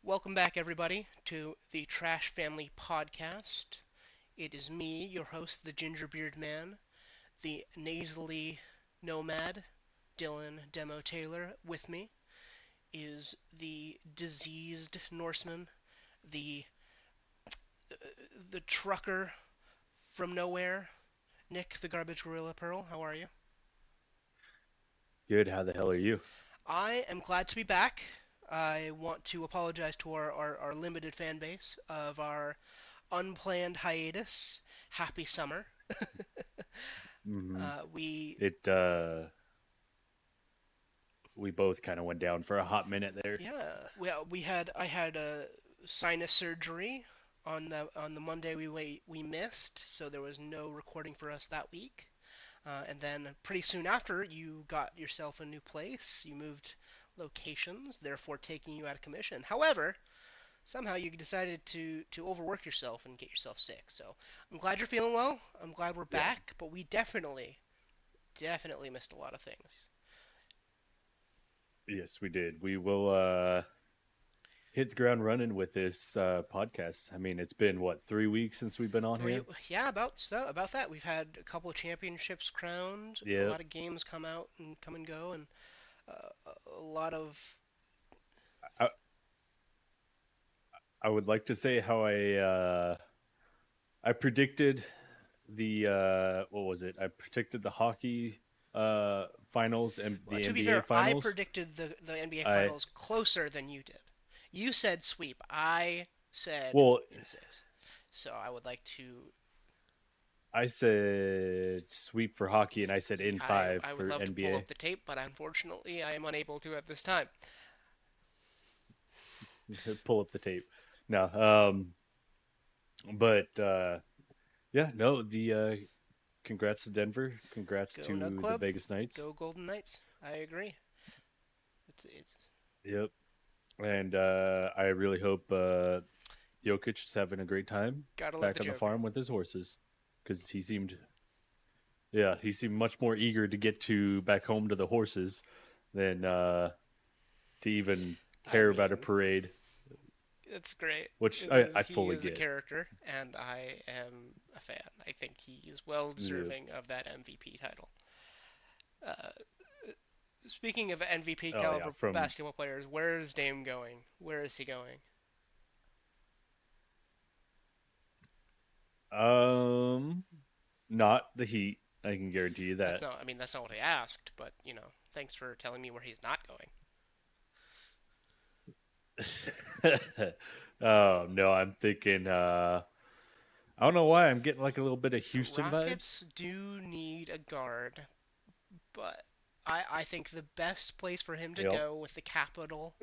Welcome back, everybody, to the Trash Family Podcast. It is me, your host, the Gingerbeard Man, the nasally nomad, Dylan Demo Taylor. With me is the diseased Norseman, the the trucker from nowhere, Nick the Garbage Gorilla Pearl. How are you? Good. How the hell are you? I am glad to be back. I want to apologize to our limited fan base of our unplanned hiatus. Happy summer. hmm We It we both kind of went down for a hot minute there. yeah we had I had a sinus surgery on the Monday we missed, so there was no recording for us that week. And then pretty soon after, you got yourself a new place. You moved locations, therefore taking you out of commission. However, somehow you decided to overwork yourself and get yourself sick. So I'm glad you're feeling well. I'm glad we're Yeah. back, but we definitely missed a lot of things. Yes, we did. We will hit the ground running with this podcast. I mean, it's been what, 3 weeks since we've been on Three, here? yeah, about that. We've had a couple of championships crowned, a Yep. lot of games come out and come and go, and a lot of I I would like to say how I predicted the what was it? I predicted the hockey finals and well, the to be NBA fair, I finals. predicted the NBA I Finals closer than you did. You said sweep. I said well, in six. So I would like to. I said sweep for hockey and I said in five I would for love to pull NBA. up the tape, but unfortunately, I am unable to at this time. Pull up the tape. No, but yeah, no. The congrats to Denver. Congrats Go Nug to the Club. Vegas Knights. Go Golden Knights. I agree. It's Yep. And I really hope Jokic is having a great time gotta love the back on the Joker. farm with his horses because yeah, he seemed much more eager to get to back home to the horses than to even I care about a mean, parade, it's great. which It I, is. I He fully is a get. character, and I am a fan. I think he is well Yeah. deserving of that MVP title. Uh, Speaking of MVP Oh yeah, caliber from basketball players, where is Dame going? Where is he going? um not the Heat. I can guarantee you That's that. not. I mean, that's not what I asked, but thanks for telling me where he's not going. Oh no, I'm thinking. I don't know why I'm getting like a little bit of The Houston vibes. Rockets do need a guard, but I think the best place for him to Yep. go with the capital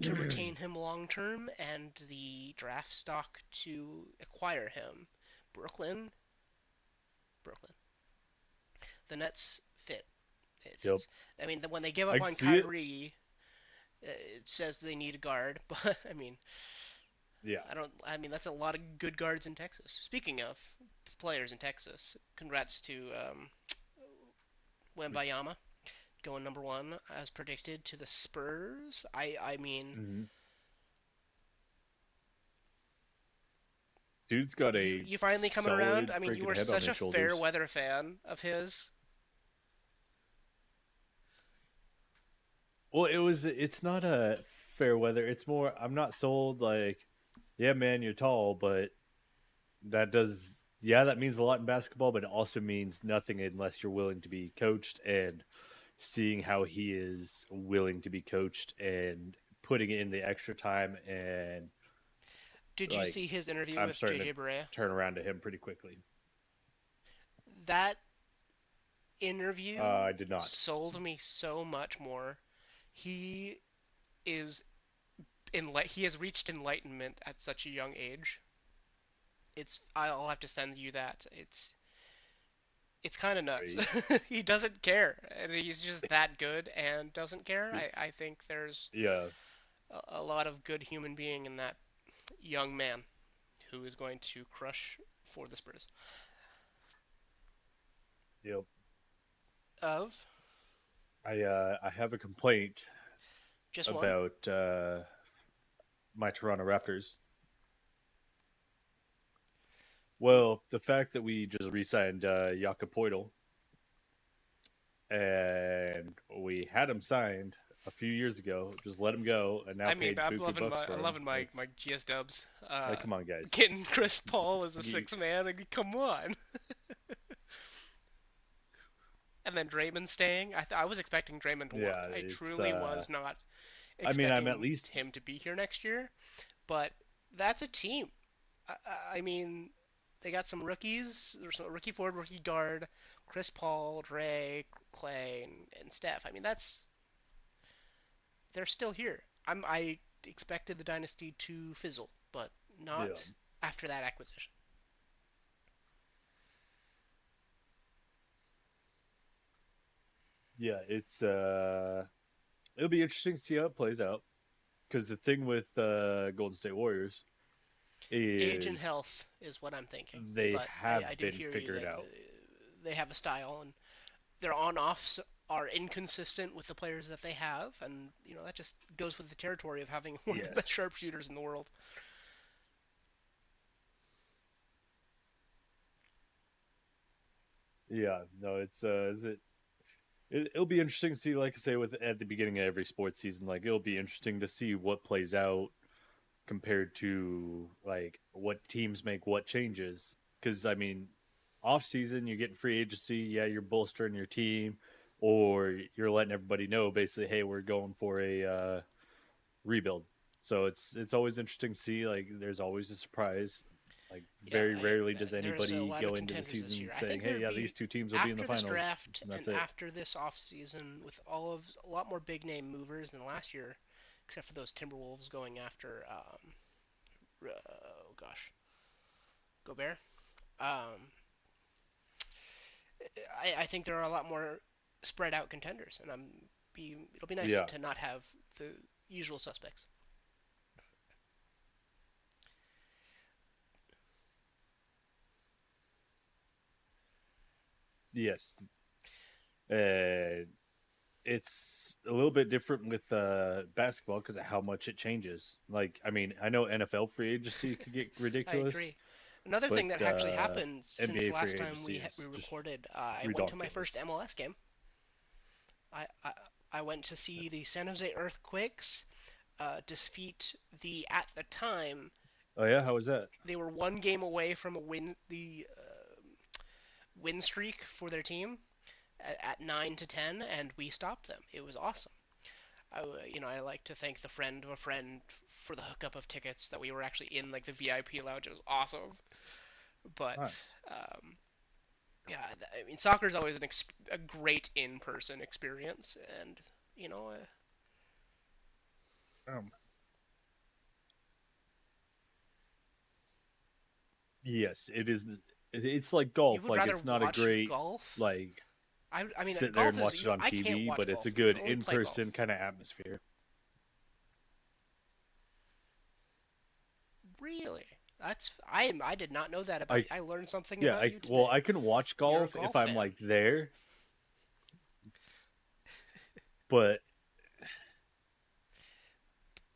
to retain him long term and the draft stock to acquire him, Brooklyn, Brooklyn. The Nets fit. It Yep. fits. I mean, when they give I up can on see it. Kyrie, it says they need a guard, but I mean, Yeah. I don't. I mean, that's a lot of good guards in Texas. Speaking of players in Texas, congrats to Wembayama going number one as predicted to the Spurs. I mean, hmm Dude's got a you finally coming around. solid I mean, you freaking were head on such his a fair shoulders. weather fan of his. Well, it's not a fair weather. It's more I'm not sold like, yeah, man, you're tall, but that means a lot in basketball, but it also means nothing unless you're willing to be coached and seeing how he is willing to be coached and putting in the extra time and Did you like see his interview I'm with starting to JJ Barea? turn around to him pretty quickly. That interview I did not. sold me so much more. He is he has reached enlightenment at such a young age. I'll have to send you that. It's kind of nuts. Right? He doesn't care, and he's just that good and doesn't care. I think there's Yeah. a lot of good human being in that young man who is going to crush for the Spurs. Yep. Of I have a complaint just one. about my Toronto Raptors. Who? Well, the fact that we just re-signed Jakob Poeltl and we had him signed a few years ago, just let him go, and now I mean, paid buku bucks I'm for him. loving my It's GS Dubs. like, come on, guys. Getting Chris Paul as a You, six man. Come on. And then Draymond staying. I was expecting Draymond to walk. yeah, I it's. truly was not I mean, I'm at expecting least. him to be here next year. But that's a team. I mean, they got some rookies. There's a rookie forward, rookie guard, Chris Paul, Dre, Clay, and Steph. I mean, that's they're still here. I expected the dynasty to fizzle, but Yeah, not after that acquisition. yeah, it's. It'll be interesting to see how it plays out. Because the thing with Golden State Warriors Age and is health is what I'm thinking. they But I have do been hear you figured that out. they have a style, and their on-offs are inconsistent with the players that they have, and that just goes with the territory of having one of the Yes. best sharpshooters in the world. Yeah. No, it's it'll be interesting to see, like I say, with at the beginning of every sports season, like it'll be interesting to see what plays out compared to like what teams make what changes. Because I mean, off season you're getting free agency, yeah, you're bolstering your team, or you're letting everybody know basically, hey, we're going for a rebuild. So it's always interesting to see. Like, there's always a surprise. Like, Yeah, very rarely does there's a anybody lot of go into the contenders this season year. I saying, think "Hey, there'd yeah, these be two teams will be in the after this finals," draft and and that's it. after this offseason with a lot more big name movers than last year, except for those Timberwolves going after oh gosh, Gobert. Um, I think there are a lot more spread out contenders, and it'll be nice Yeah. to not have the usual suspects. Yes. Uh, it's a little bit different with basketball because of how much it changes. Like, I mean, I know NFL free agency could get I ridiculous, agree. Another thing but that actually happened since NBA last free time agency we is just recorded, I went to my first ridiculous. MLS game. I, I I went to see the San Jose Earthquakes defeat at the time Oh yeah, how was that? they were one game away from the win streak for their team at 9-10, and we stopped them. It was awesome. I like to thank the friend of a friend for the hookup of tickets that we were actually in like the VIP lounge. It was awesome. But Nice. um, yeah, I mean, soccer is always a great in-person experience, and you know, Um, yes, it is. It's like you golf. would Like, rather it's not a watch great golf. like I mean, sit there golf and is watch it on I can't TV, watch but it's a golf. I good can only in play golf. person kind of atmosphere. Really, I did not know that about I you. I learned something Yeah, about you I today. can watch You're a golf if golf I'm fan. like there, but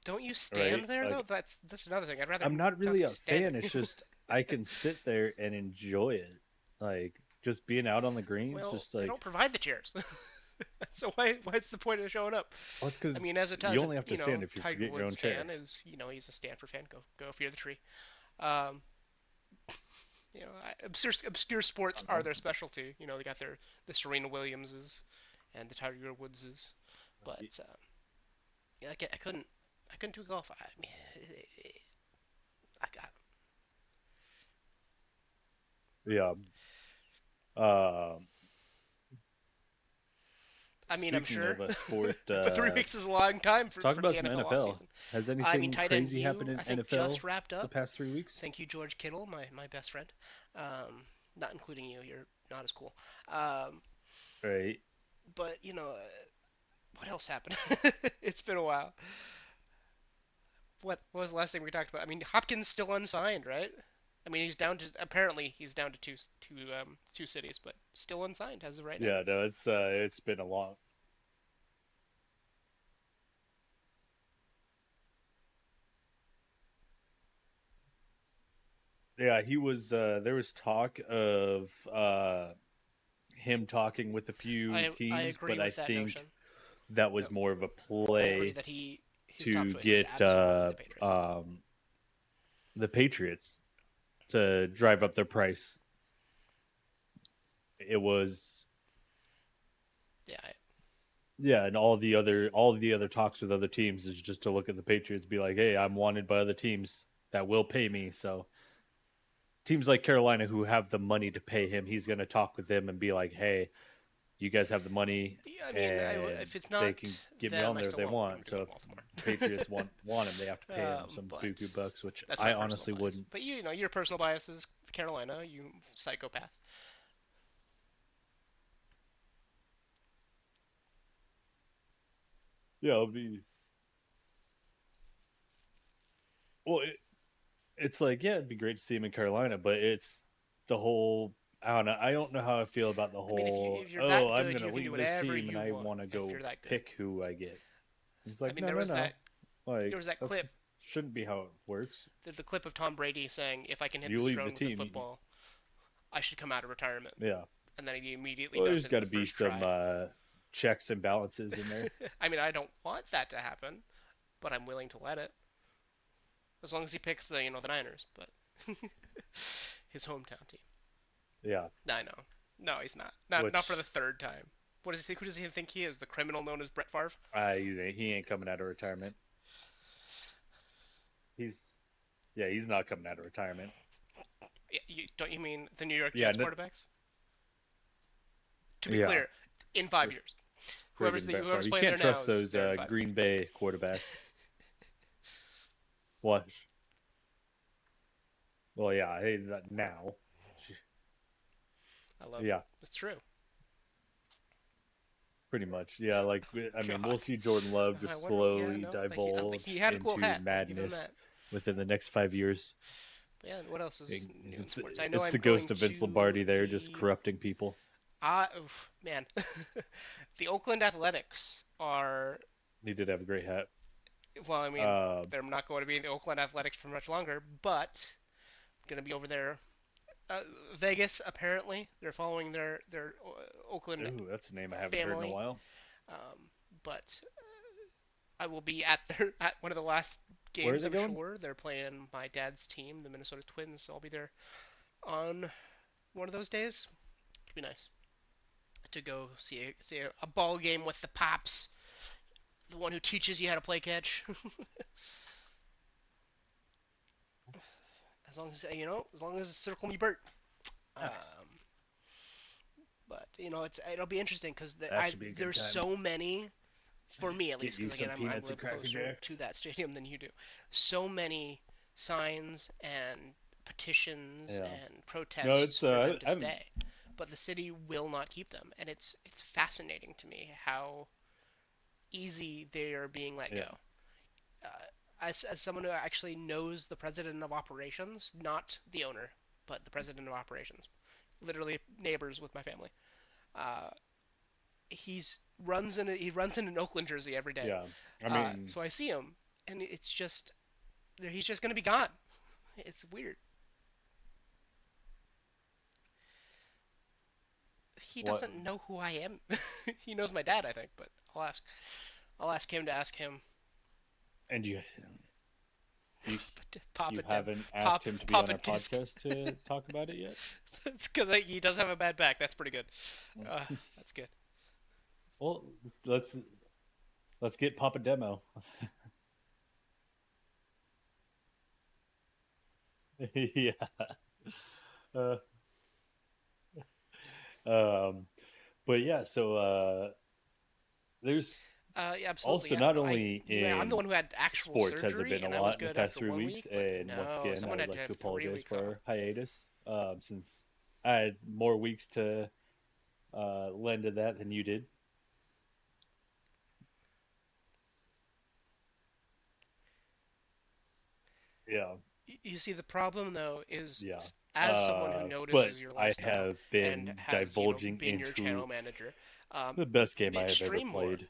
Don't you stand right, there though? like That's another thing. I'd rather I'm not not really be a standing. fan. It's just I can sit there and enjoy it, like just being out on the greens, Well, just they like don't provide the chairs. So what's the point of showing up? well, it's I because mean, you only have to stand if you Tiger forget your own Woods chair. fan is he's a Stanford fan. Go fear the tree. Um, obscure I sports don't are know. their specialty. They got the Serena Williamses and the Tiger Woodses, but yeah, I couldn't do golf. I mean, I got. Yeah. Um. I mean, I'm Speaking sure, of a sport, but 3 weeks is a long time let's for, talk for the about some NFL NFL. offseason. Has I mean, anything tight end crazy happened U, in I think NFL just wrapped the up. past 3 weeks? Thank you, George Kittle, my best friend. Not including you. You're not as cool. Um, Right. but what else happened? It's been a while. What was the last thing we talked about? I mean, Hopkins still unsigned, right? I mean, he's down to two cities, but still unsigned as of right now. Yeah. No. It's been a long. Yeah, he was. There was talk of him talking with a few I teams, agree but I with that think notion. that Yep. was more of a I agree play that his top to choice is get absolutely the Patriots. the Patriots to drive up their price. It was Yeah, yeah, and all the other talks with other teams is just to look at the Patriots, be like, hey, I'm wanted by other teams that will pay me. So teams like Carolina who have the money to pay him, he's going to talk with them and be like, hey, you guys have the money I mean, and if it's they not can get me them, on I there if still they want him want. to go So to if the Baltimore. Patriots want him, they have to pay him some But buku bucks, which that's my I personal honestly bias. wouldn't. But your personal bias is Carolina. You psychopath. Yeah, it'll be well. It's like yeah, it'd be great to see him in Carolina, but it's the whole. I don't know how I feel about the I mean, whole. if you're Oh, that I'm good, gonna you can do leave this whatever team and you I want. want to If go you're that good. pick who I get. It's I like mean, no, no, no. there Like was that that's clip, shouldn't be how it works. the clip of Tom Brady saying, "If I can hit You the leave the throne with a team, football, I should come out of retirement." yeah. And then he immediately Well, does there's it in got the to be first some try. checks and balances in there. I mean, I don't want that to happen, but I'm willing to let it as long as he picks the Niners, but his hometown team. Yeah, I know. No, he's not. Not for the which third time. What does he think? Who does he think he is? The criminal known as Brett Favre? he ain't coming out of retirement. He's yeah, he's not coming out of retirement. Don't you mean the New York Yeah, Jets quarterbacks? To be yeah, clear, in 5 years, friggin' Brett Favre. whoever's You playing there can't now trust is those there in 5 years. Green Bay quarterbacks. What? Well, yeah, hey, now. I love it. Yeah, It's true. pretty much. Yeah, like I mean, we'll God, see Jordan Love I just wonder. Yeah, slowly no, but he divulge had a cool into hat. I'll give him madness that. within the next 5 years. But yeah, what else is new in It's sports? I know it's I'm the going ghost of Vince to Lombardi there, just the corrupting people. oof, man, the Oakland Athletics are He did have a great hat. well. I mean, Uh, they're not going to be in the Oakland Athletics for much longer, but going to be over there. Uh, Vegas, apparently, they're following their Oakland ooh, that's a name I haven't heard in a family. while. But I will be at their at one of the last Where are games. they I'm going? sure they're playing my dad's team, the Minnesota Twins. So I'll be there on one of those days. It'd be nice to go see a ball game with the pops, the one who teaches you how to play catch. As long as circle me Bert. Nice. Um, but it'll be interesting because That should be a good there's time. so many for me at Get least you because some again I peanuts and live Cracker closer to Jacks. that stadium than you do. So many signs and petitions Yeah. and No, protests it's for them to I'm stay, but the city will not keep them, and it's fascinating to me how easy they are being let yeah. go. Uh, as someone who actually knows the president of operations, not the owner, but the president of operations, literally neighbors with my family. Uh, he runs in an Oakland jersey every day. Yeah. I mean, So I see him, and it's just he's just gonna be gone. It's weird. He what doesn't know who I am. He knows my dad, I think, but I'll ask him to ask him. and you Papa you Dem, haven't asked Pop him to be on Papa our Disc. podcast to talk about it yet? It's because he does have a bad back. That's pretty good. That's good. Well, let's let's get Papa Demo. Yeah. Uh, um, but yeah, so there's Yeah, absolutely. also Yeah, not no, only I'm the in one who had actual sports has there surgery, been a and I was lot in the good past after three one weeks, week. But and once no, again, I someone would had to like to have three apologize weeks for off. our hiatus, since I had more weeks to lend to that than you did. Yeah, You see, the problem though is yeah. as someone who But notices your I lifestyle have and been has divulging been your into channel manager, the best game I have ever stream more. played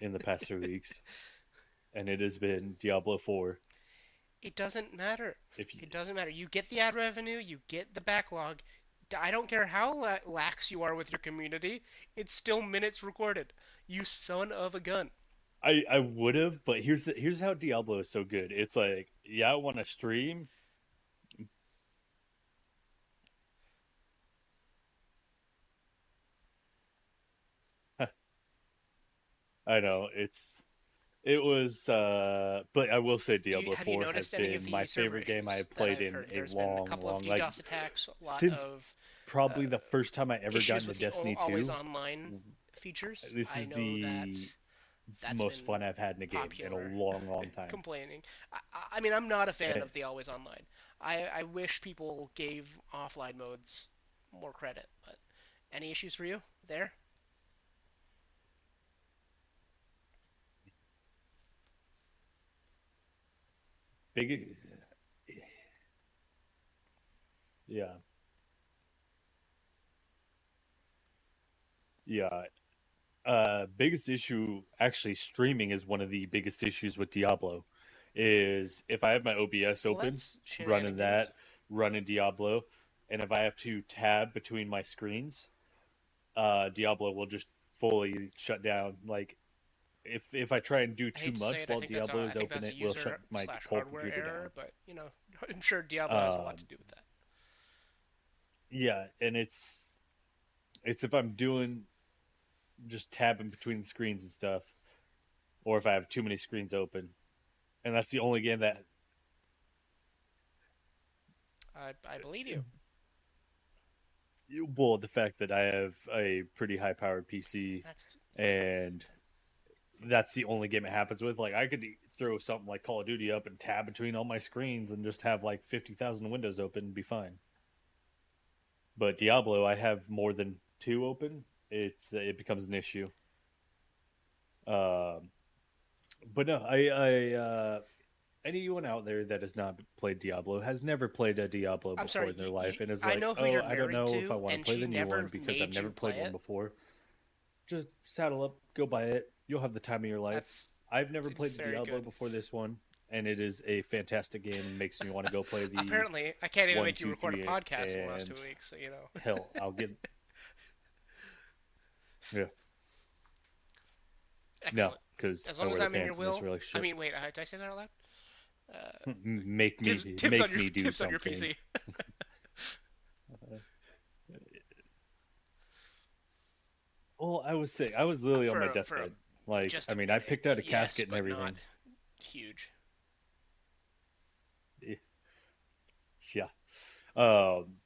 in the past 3 weeks, and it has been Diablo 4. It doesn't matter. If you, It doesn't matter. You get the ad revenue, you get the backlog. I don't care how lax you are with your community. It's still minutes recorded. You son of a gun. I would have, but here's how Diablo is so good. It's like, yeah, I want to stream. I know it was, but I will say Diablo Have you 4 has noticed any of been my the server favorite game I issues have that played I've in heard? a There's been a long, couple of long, like DDoS attacks, a lot since of probably uh, the first time I ever got issues into with the Destiny always 2. online features. This I is know that the that's most been fun I've had in a game in a popular long, long time. complaining. I mean, I'm not a fan Eh, of the always online. I wish people gave offline modes more credit. But any issues for you there? Big, yeah, yeah. Biggest issue, actually, streaming is one of the biggest issues with Diablo. Is if I have my OBS Well, open, that's running shenanigans. that, running Diablo, and if I have to tab between my screens, Diablo will just fully shut down. Like if I try and do I too hate to say much it. I while think that's Diablo a I is think open, that's a it will shut user my slash whole hardware computer error. down. But I'm sure Diablo has a lot to Um, do with that. yeah, and it's if I'm doing just tabbing between the screens and stuff, or if I have too many screens open, and that's the only game that. I believe you. Well, the fact that I have a pretty high powered PC, That's and that's the only game it happens with. Like I could throw something like Call of Duty up and tab between all my screens and just have like 50,000 windows open and be fine. But Diablo, I have more than two open. It becomes an issue. Um, but no, anyone out there that has not played Diablo has never played a Diablo I'm before sorry. in their life and is I like, know who oh, you're I don't married know if I to, want to and play she the new one never because I've made never you played play one it. before. Just saddle up, go buy it. You'll have the time of your life. That's I've never played very Diablo good. before this one, and it is a fantastic game and makes me want to go play the Apparently, I can't even one, make you two, record a three, podcast in the last and 2 weeks. hell, I'll get yeah no Excellent. because As I long as wear the I'm in your pants in this will. I relationship. mean, wait. Did I say that out loud? Uh, Make me tips on make your me do tips on your something. PC. Well, I was sick. I was literally on my For deathbed. Like, just I a mean, I minute, picked out a yes, casket and but not everything. huge. Yeah. Um,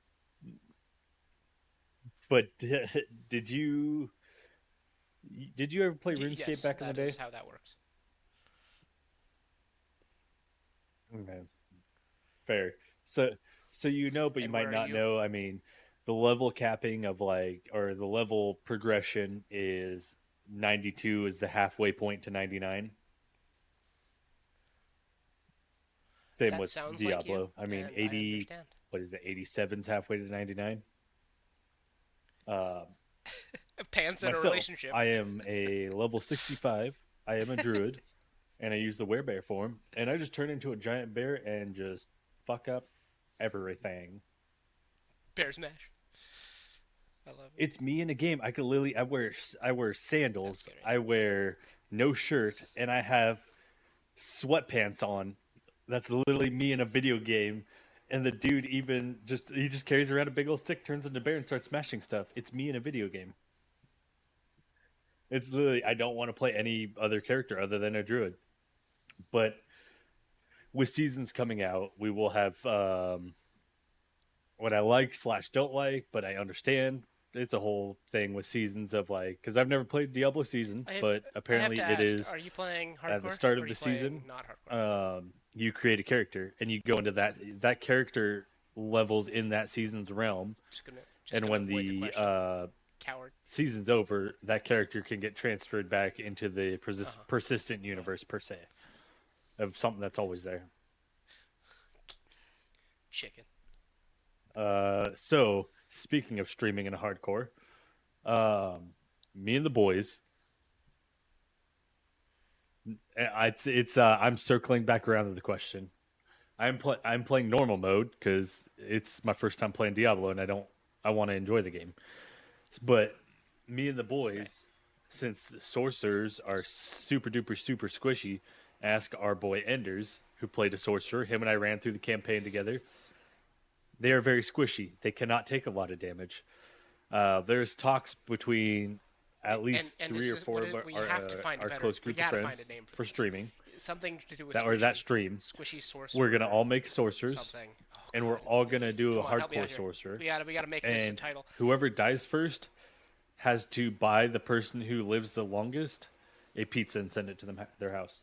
but did you ever play RuneScape Yes, back in the that day? is how that works. Okay, fair. So you know, but you And where might are not you? know. I mean, the level capping of like, or the level progression is 92 is the halfway point to 99. Same That with sounds like you, Diablo. I mean, and I 80. understand. What is it? 87's halfway to 99. Um, Pants in a myself, relationship. I am a level 65. I am a druid, and I use the werebear form, and I just turn into a giant bear and just fuck up everything. Bear smash. I love it. It's me in a game. I could literally, I wear That's sandals, scary. I wear no shirt, and I have sweatpants on. That's literally me in a video game. And the dude even he just carries around a big old stick, turns into a bear, and starts smashing stuff. It's me in a video game. It's literally I don't want to play any other character other than a druid. But with seasons coming out, we will have what I like slash don't like, but I understand. It's a whole thing with seasons of like because I've never played Diablo season, I have, but I have apparently to it ask: is are you playing at the hardcore start or of are the you playing season. not hardcore? You create a character and you go into that character levels in that season's realm, Just and gonna when avoid the the question. Coward. season's over, that character can get transferred back into the Uh huh. persistent Uh-huh. universe per se of something that's always there. Chicken. So speaking of streaming in hardcore, me and the boys, it's I'm circling back around to the question. I'm playing normal mode because it's my first time playing Diablo, and I want to enjoy the game. But me and the Right. boys, since the sorcerers are super duper super squishy, ask our boy Enders, who played a sorcerer. Him and I ran through the campaign together. They are very squishy. They cannot take a lot of damage. There's talks between at least And three this or is four what of we have to find a our better. close We group of got to find a friends name for for this. streaming Something to do with that squishy, stream. squishy We're gonna sorcerer, all make sorcerers, something. Oh and we're God, all this gonna is. do a Come on, help me out hardcore here. sorcerer. We gotta make this a And title. whoever dies first has to buy the person who lives the longest a pizza and send it to their house.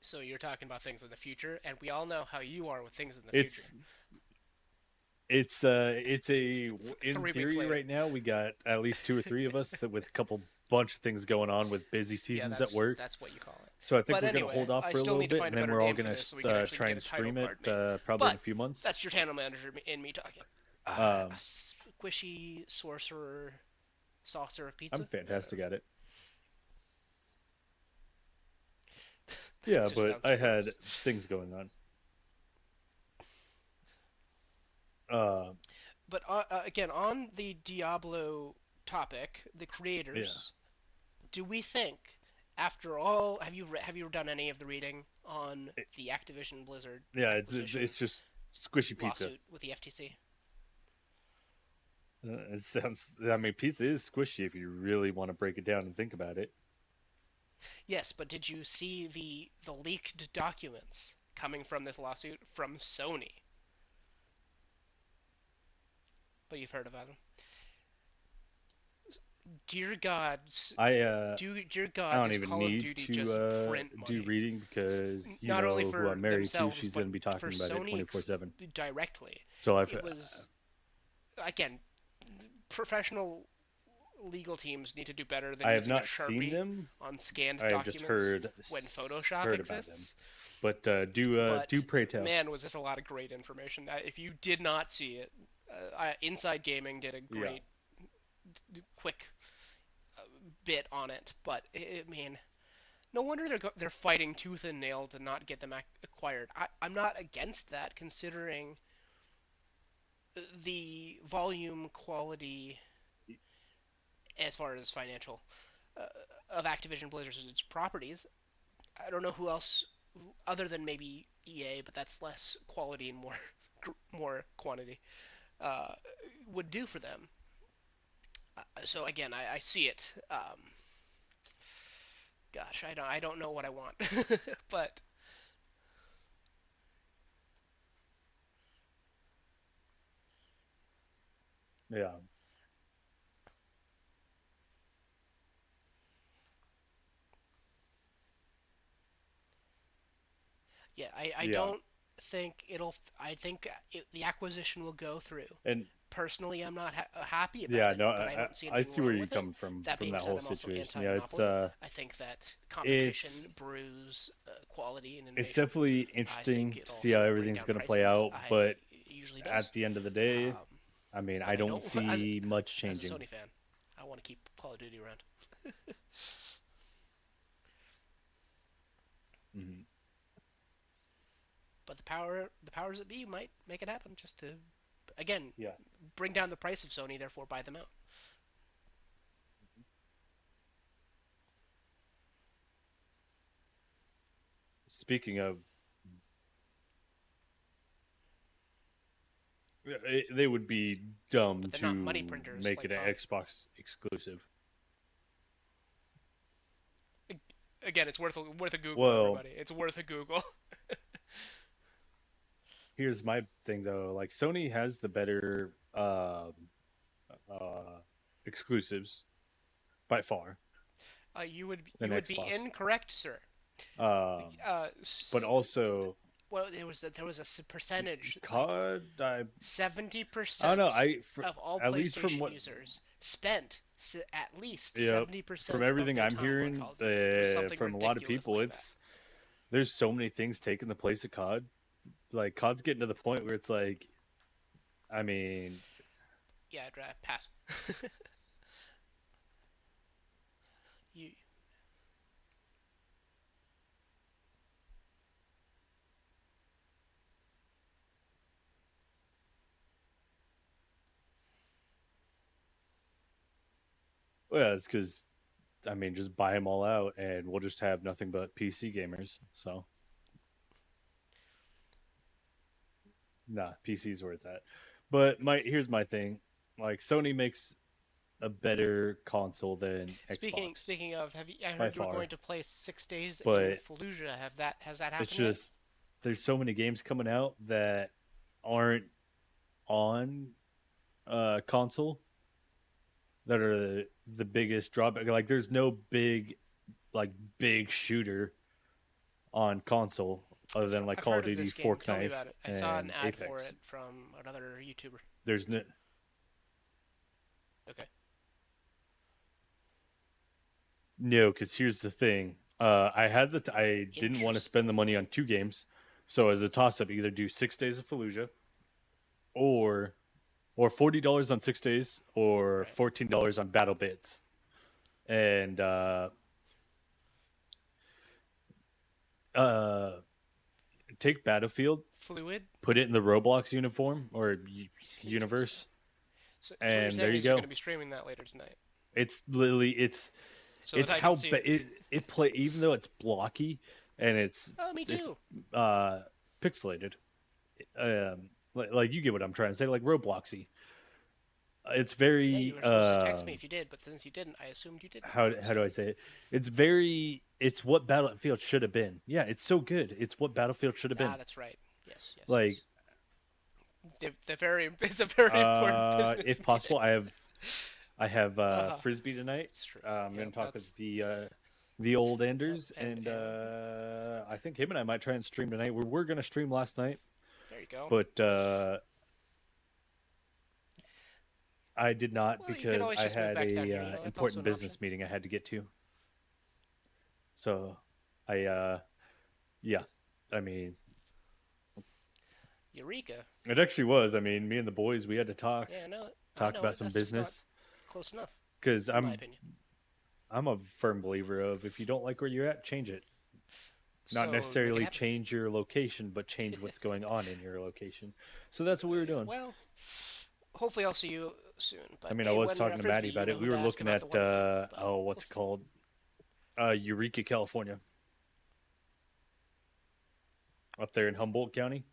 So you're talking about things in the future, and we all know how you are with things in the future. It's it's a in 3 weeks theory later. right now we got at least two or three of us with a couple bunch of things going on with busy Yeah, seasons at work. that's what you call it. So I think But we're gonna anyway, hold off I for a still little need to bit, find and a then better we're all name for gonna this so we can actually try get a and title stream it card made. probably in But a few months. that's your channel manager in me talking. A Um, squishy sorcerer saucer of I'm pizza. fantastic at it. Yeah, This just but sounds I had gross. things going on. Uh, But again, on the Diablo topic, the yeah, creators, do we think, after all, have you done any of the reading on it, the Activision Blizzard yeah, acquisition it's just squishy pizza. lawsuit with the FTC? It sounds. I mean, pizza is squishy if you really want to break it down and think about it. Yes, but did you see the leaked documents coming from this lawsuit from Sony? But you've heard about them. Dear God, dear I God, don't does even Call of need Duty to just print do money? reading because you Not only know who for I'm married to. themselves, She's but going to be for talking about it Sony 24/7. directly. So It was, again, professional legal teams need to do better than I have using a not seen Sharpie them. on scanned I have just documents when Photoshop heard about them. exists. But do But pray tell. man, was this a lot of great information. If you did not see it, Inside Gaming did a Yeah, great, quick bit on it. But I mean, no wonder they're fighting tooth and nail to not get them acquired. I'm not against that, considering the volume quality as far as financial uh, of Activision Blizzard's properties. I don't know who else other than maybe EA, but that's less quality and more quantity uh, would do for them. So again, I see it. Gosh, I don't know what I want, but yeah, yeah, I yeah. don't think it'll. I think the acquisition will go through. And Personally, I'm not happy about yeah, it, no, but I don't see I anything see where wrong you're with it. coming That from being that said, whole I'm also situation. Yeah, anti-monopoly. I think that competition it's brews quality and it's innovation. definitely I think interesting to it'll see how also bring everything's down going to play prices. out, but It usually does. at the end of the day, Um, I mean, but I I don't don't. As see much as a changing. Sony fan, I want to keep Call of Duty around. Hmm. But the powers that be might make it happen. Just to again Yeah. bring down the price of Sony, therefore buy them out. Speaking of, they would be dumb But they're not money to printers make like it an COD. Xbox exclusive. Again, it's worth a Google, Well, everybody. It's worth a Google. here's my thing though. Like Sony has the better uh, exclusives by far than You would be Xbox. incorrect, sir. Um, but also Well, there was a percentage like COD. I don't know. 70% of all At least from PlayStation what, users spent at least yeah, from 70% of everything their I'm time on hearing Call of Duty. It was something from a lot of ridiculous people, like that. it's there's so many things taking the place of COD. Like COD's getting to the point where it's like, I mean, Yeah, I'd pass. you Well, yeah, it's because I mean, just buy them all out, and we'll just have nothing but PC gamers. So, nah, PC's where it's at. But my here's my thing: like Sony makes a better console than speaking Xbox speaking of, have you? I by heard you were going far. to play 6 days in But Fallujah. Has that it's happened yet? just there's so many games coming out that aren't on console that are the biggest drawback. Like, there's no like big shooter on console other than like I've Call heard of of Duty, this game. Fork Tell me Knife, about it. I saw an and ad for Apex. it from another YouTuber. There's no Okay. no, because here's the thing. I didn't want to spend the money Interesting. on two games, so as a toss up, either do 6 days of Fallujah or $40 on 6 days or Right. $14 on Battle Bits, and uh, take Battlefield, Fluid. put it in the Roblox uniform or Interesting. universe, So what you're and there saying you is you're going go. to be streaming that later tonight, It's literally so that it's I can how see it. it play even though it's blocky and Oh, me it's too. uh pixelated. Like you get what I'm trying to say, like Robloxy. It's Yeah, you very were supposed to text me if you did, but since you didn't, I assumed you didn't. how do I So, say it? It's what Battlefield should have been. Yeah, it's so good. It's what Battlefield should have been. that's right. Yes, yes, Like, yes. It's a very important business if meeting. possible, I have Uh-huh. frisbee tonight. It's true. I'm Yep, gonna talk with that's the old yep, Enders, and and I think him and I might try and stream tonight. We were gonna stream last night, there you go. but I did not Well, you could because always I just move had back down a here. That's also important an option. business meeting I had to get to. So I yeah, I mean Eureka. it actually was. I mean, me and the boys, we had to Yeah, I know it. I talk know about it. some That's just not business close enough, because in my opinion. I'm a firm believer of if you don't like where you're at, change it. Not So make it necessarily happen. change your location, but change what's going on in your location. So that's what we were doing. Well, hopefully I'll see you soon. I But mean, I hey, was when we're talking at to Frisbee, Maddie you about know it. We who were to ask looking about the at Wi-Fi. But we'll what's it see. called? Eureka, California, up there in Humboldt County.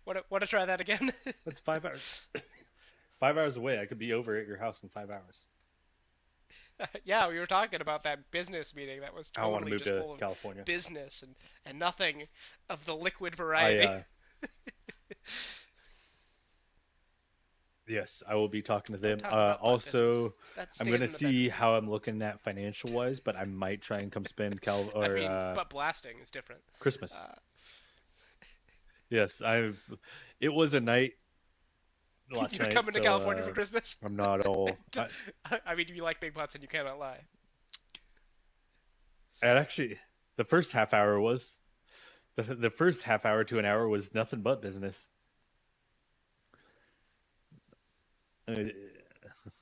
Want to try that again? That's 5 hours. 5 hours away. I could be over at your house in 5 hours. Yeah, we were talking about that business meeting that was I don't want to totally move just to full of California. business and nothing of the liquid I variety. Yes, I will be talking to them. Talk about butt business. Also, That I'm stays gonna in the bedroom. see how I'm looking at financial wise, but I might try and come spend Cal I or mean, butt blasting is different. Christmas. Uh, Yes, I've. It was a night last you're night, coming to so California for Christmas? I'm not all. I mean, you like big butts and you cannot lie. And actually, the first half hour was the first half hour to an hour was nothing but business. Uh,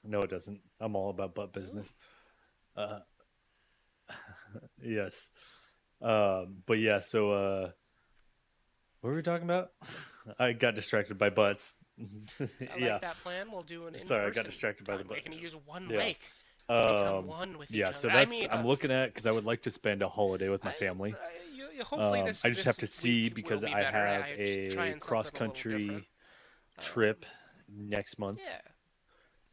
no, it doesn't. I'm all about butt Ooh, business. Uh, yes. But yeah. So, what were we talking about? I got distracted by butts. I Yeah. like that plan. We'll do an Sorry, I got in-person distracted by the time. butt. We can use one Yeah. mic and become one with each Yeah. other. So I that's mean, I'm looking at because I would like to spend a holiday with my family. hopefully I just have this to see week will because be I better. have I a trying cross something a little different. country Um, trip next month,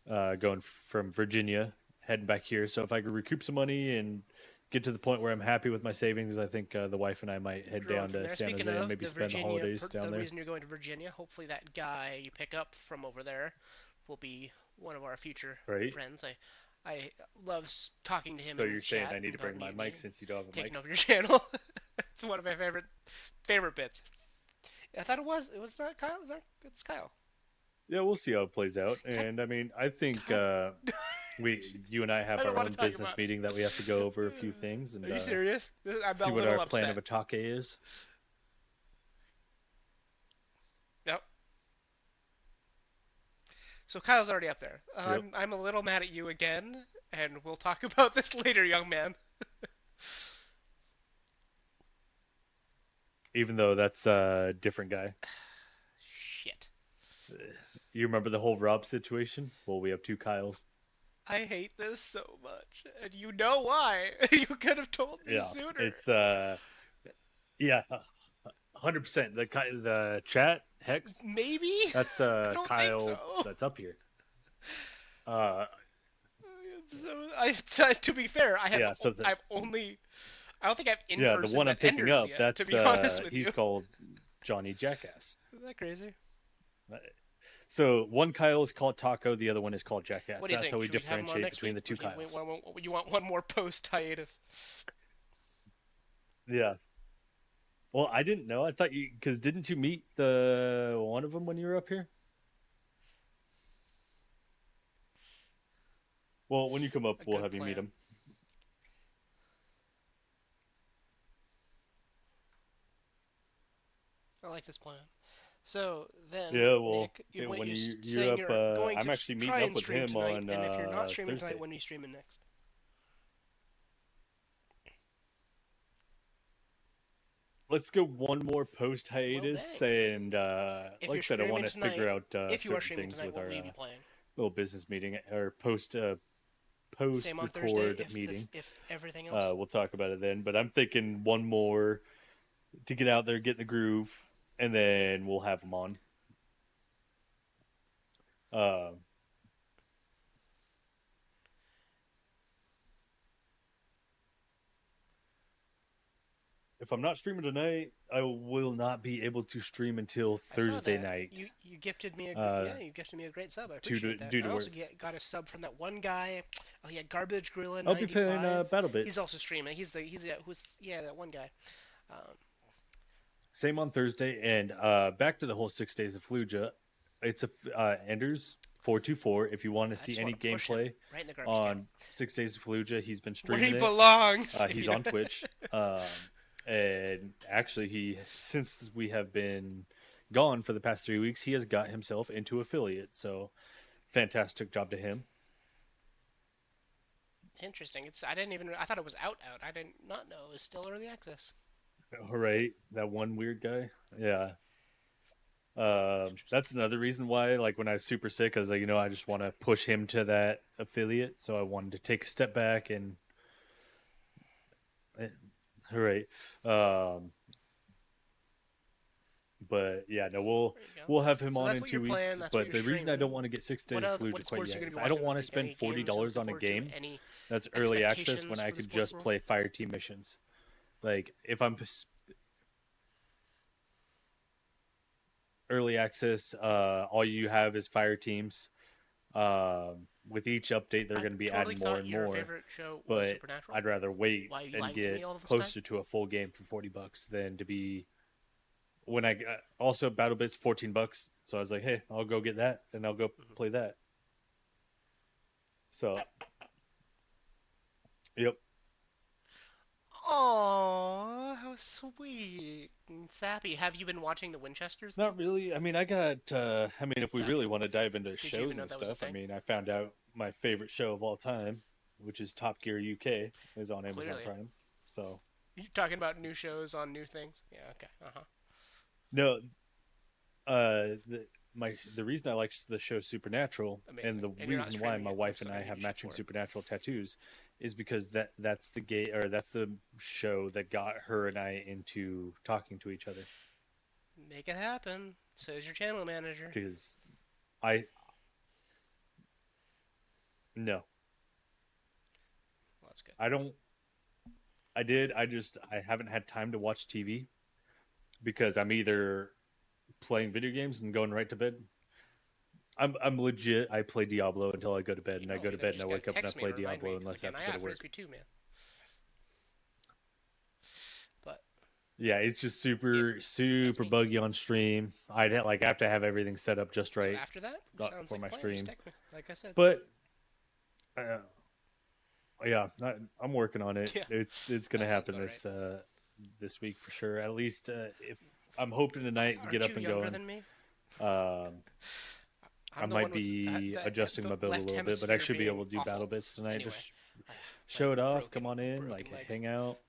yeah, going from Virginia, heading back here. So if I could recoup some money and get to the point where I'm happy with my savings, I think the wife and I might head growing down from to there. San Speaking Jose and of maybe spend the holidays down the there. reason you're going to Virginia, hopefully that guy you pick up from over there will be one of our future Right. friends. I love talking to him So in you're saying chat I need in to the bring my mutiny, mic since you don't have a taking mic? over your channel. It's one of my favorite bits. I thought it was not Kyle. It's Kyle. Yeah, we'll see how it plays out. God, And I mean, I think God. you and I have I don't our want own to talk business about. meeting that we have to go over a few things Are and you serious? I'm see a what little our plan upset. of attack is. Yep. So Kyle's already up there. Yep. I'm a little mad at you again. and we'll talk about this later, young man. Even though that's a different guy. Shit. You remember the whole Rob situation? Well, we have two Kyles. I hate this so much, and you know why. You could have told me Yeah, sooner. it's yeah, 100%. The chat hex. Maybe? That's I don't think Kyle. so. That's up here. Uh, To be fair, yeah. So I've only I don't think I've in yeah, the person one I'm met picking Enders up. yet. To That's be honest with he's you, called Johnny Jackass. isn't that crazy? So one Kyle is called Taco, the other one is called Jackass. What do you That's think? how we Should we have him on differentiate next between week? the two Kyles. You want one more post hiatus? Yeah. Well, I didn't know. I thought you because didn't you meet the one of them when you were up here? Well, when you come up, A we'll good have you meet plan. him. I like this plan. So then, Yeah. Well, Nick, when you're you're saying up, you're going I'm to actually try meeting up and with stream him tonight, on and if you're not streaming tonight, Thursday. when are you streaming next? Let's go one more post Well, hiatus, dang. and If like I you're said, I want streaming to figure tonight, out if you are certain streaming things tonight, with what our will you be playing? little business meeting or post Same on Thursday, record meeting. if everything else. We'll talk about it then. But I'm thinking one more to get out there, get in the groove, and then we'll have them on. Uh, if I'm not streaming tonight, I will not be able to stream until I saw Thursday that. night. You gifted me a Uh, you gifted me a great sub. I due to appreciate that. due I to also work. got a sub from that one guy. Oh yeah, Garbage Gorilla I'll be playing 95. Battle He's Bits. also streaming. He's who's that one guy. Um, Same on Thursday, and back to the whole 6 days of Fallujah. It's a Enders 424. If you want to I see just any want to push him gameplay right in the garbage can on 6 days of Fallujah, he's been where he streaming it. belongs. He's on Twitch, and actually, since we have been gone for the past 3 weeks, he has got himself into affiliate. So, fantastic job to him. Interesting. I thought it was out. I did not know it was still early access. All right, that one weird guy. Yeah. Interesting. That's another reason why, like, when I was super sick, I was like, I just want to push him to that affiliate. So I wanted to take a step back and, all right. But yeah, no, we'll have him So on that's in what 2 you're weeks. playing. That's what But you're the reason I streaming. don't want to get 6 days of What Fallujah quite sports are you yet gonna is be I watching don't want to this week? spend Any $40 games you're looking on a forward to? game Any that's early access expectations when for I the could sports just world? play fire team missions. Like if I'm early access, all you have is fire teams. With each update, they're I going to be totally adding more thought and your more. favorite show was But Supernatural. I'd rather wait Why you and lying to me get all of this closer time? to a full game for $40 than to be when I also Battle Bits $14. So I was like, hey, I'll go get that and I'll go play that. So, yep. Oh, how sweet and sappy. Have you been watching the Winchesters? Not really. I mean, if we Gotcha. really want to dive into Did you even shows know and that was a stuff, I thing? mean, I found out my favorite show of all time, which is Top Gear UK, is on Amazon Clearly. Prime. So, You talking about new shows on new things? Yeah, okay. Uh-huh. no, the reason I like the show Supernatural and Amazing. the And you're not reason why streaming my it. I'm wife still and I gonna give have you shit matching for it. Supernatural tattoos is because that's the show that got her and I into talking to each other. Make it happen. So is your channel manager. Because I no, Well, that's good. I don't. I did. I haven't had time to watch TV because I'm either playing video games and going right to bed. I'm legit. I play Diablo until I go to bed, and I go to Then bed and I just gotta wake up and I text me play and remind me. Diablo 'Cause unless I again, have I to go got to work. frisbee too, man. But Yeah, it's just yeah, super that's super me. buggy on stream. I'd have to have everything set up just So right after that, sounds for like a my plan. stream. Just text me, like I said. But yeah, I'm working on it. Yeah, It's gonna that sounds happen about right. this week for sure. At least if I'm hoping tonight to get Aren't up you and younger going. than me? Um, I I'm the might one with that be adjusting the my build a left little bit, but I hemisphere should be being able to do battle awful. bits tonight. Anyway, Just uh, my show it off. Come broken on in, broken like legs. hang out,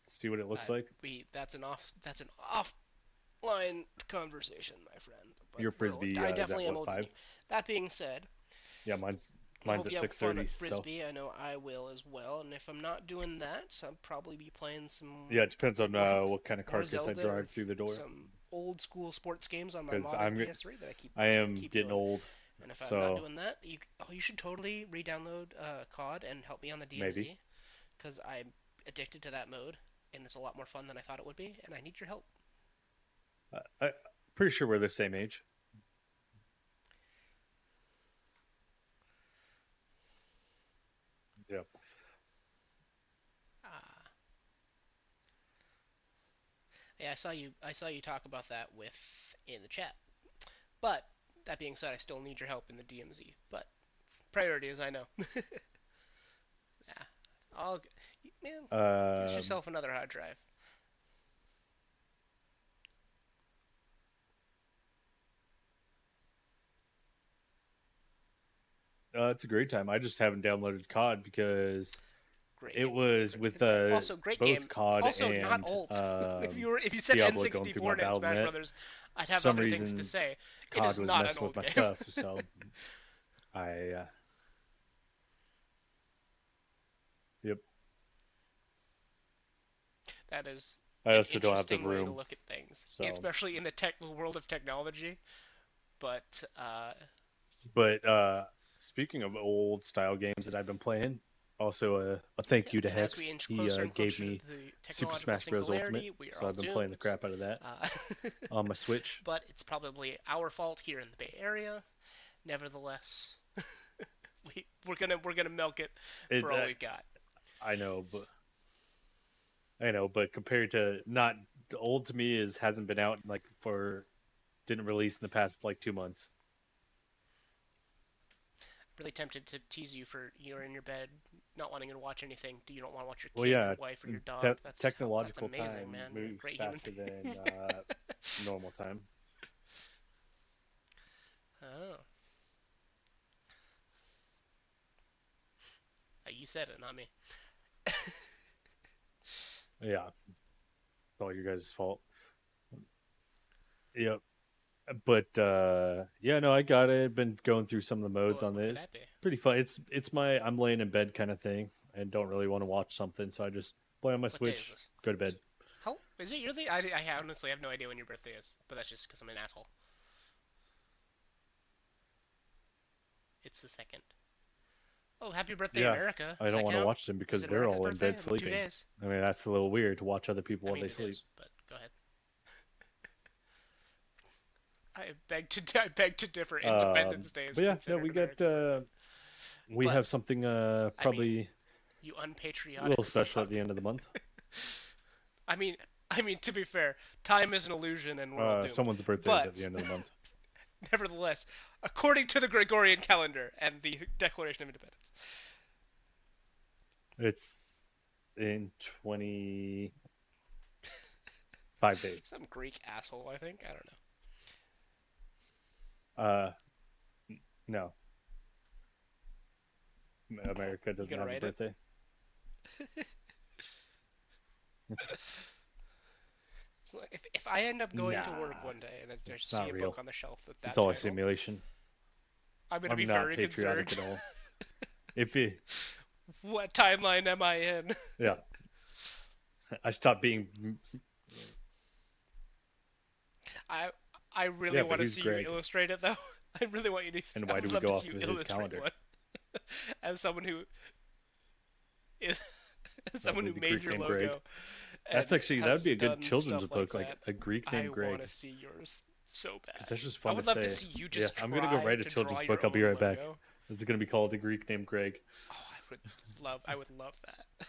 see what it looks like. We that's an offline conversation, my friend. But Your we'll frisbee I is at definitely am what, older than 5? you. That being said, Yeah, I mine's hope at you have fun 6:30. at So frisbee. I know I will as well. And if I'm not doing that, I'll probably be playing yeah, it depends on more what kind of more carcass I Zelda or drive through the door. some old school sports games on my Because modded PS3 that I am keep getting doing. old, And if I'm not so doing that, you should totally re-download COD and help me on the maybe. DMZ because I'm addicted to that mode and it's a lot more fun than I thought it would be, and I need your help. I'm pretty sure we're the same age. Yeah. Uh, yeah, I saw you talk about that with in the chat. But that being said, I still need your help in the DMZ. But priorities, I know. Yeah, I'll man, get Um, yourself another hard drive. it's a great time. I just haven't downloaded COD because Great it game. was with Also, great both game. COD Also, not and old. If you said Diablo going through my N64 and battle Smash net. Brothers, I'd For have some other things to reason, say. It COD is was not an messing with old my game. stuff, so I yep. That is I an also don't have the interesting way to room, look at things, so. especially in the world of technology. But But speaking of old style games that I've been playing, also a thank yeah, you to and as we Hex. inch He closer and gave closer to me the Super technological Smash Bros. Ultimate, singularity, we are so all I've been playing the doomed. crap out of that Uh, on my Switch. but it's probably our fault here in the Bay Area. Nevertheless, we're gonna milk it It for all we've got. I know, but compared to not old to me is hasn't been out like for didn't release in the past like 2 months. Really tempted to tease you for you're in your bed, not wanting to watch anything. You don't want to watch your Well, kid, yeah, your wife, or your dog. That's technological amazing, time man. You're a moves great human faster being. than normal time. Oh, you said it, not me. Yeah, it's all your guys' fault. Yep. But yeah, no, I got it. Been going through some of the modes on What could this. that be? Pretty fun. It's my I'm laying in bed kind of thing and don't really want to watch something, so I just play on my What day is Switch, this? go to bed. How is it? I honestly have no idea when your birthday is, but that's just because I'm an asshole. It's the second. Oh, happy birthday, Yeah, America. I Does don't that want to count? watch them Is because it they're America's all in birthday bed in two sleeping. days? I mean, that's a little weird to watch other people I while mean, they it sleep. is, but go ahead. I beg to differ. Independence Day is But yeah, no, considered we got America's birthday. we But have something I mean, probably you a little unpatriotic special at fuck. the end of the month. I mean, to be fair, time is an illusion and we're all doomed. Someone's birthday is But at the end of the month. nevertheless, according to the Gregorian calendar and the Declaration of Independence, It's in 25 days. some Greek asshole, I think. I don't Uh, no, know. America You doesn't gonna have a write it? birthday. So if I end up going to work Nah, one day and I it's just see not a real. book on the shelf with It's that all a title, simulation. I'm gonna be I'm not very patriotic concerned. at all. If it, What timeline am I in? yeah, I stopped being. I I really Yeah, but want to he's see you Greg. illustrate it though. I really want you to. And I why do would we love go to off see you of his illustrate calendar? one. As someone who is as someone Probably who the made Greek your named Greg. logo That's and actually that would has be a good done children's stuff like book, like that. a Greek I named want Greg. to see yours so Because bad. that's just I fun to would love to say. see you Yeah, just I'm gonna go try write a to draw children's your book. I'll be own right back. logo. It's gonna be called The Greek Named Greg. Oh, I would love that.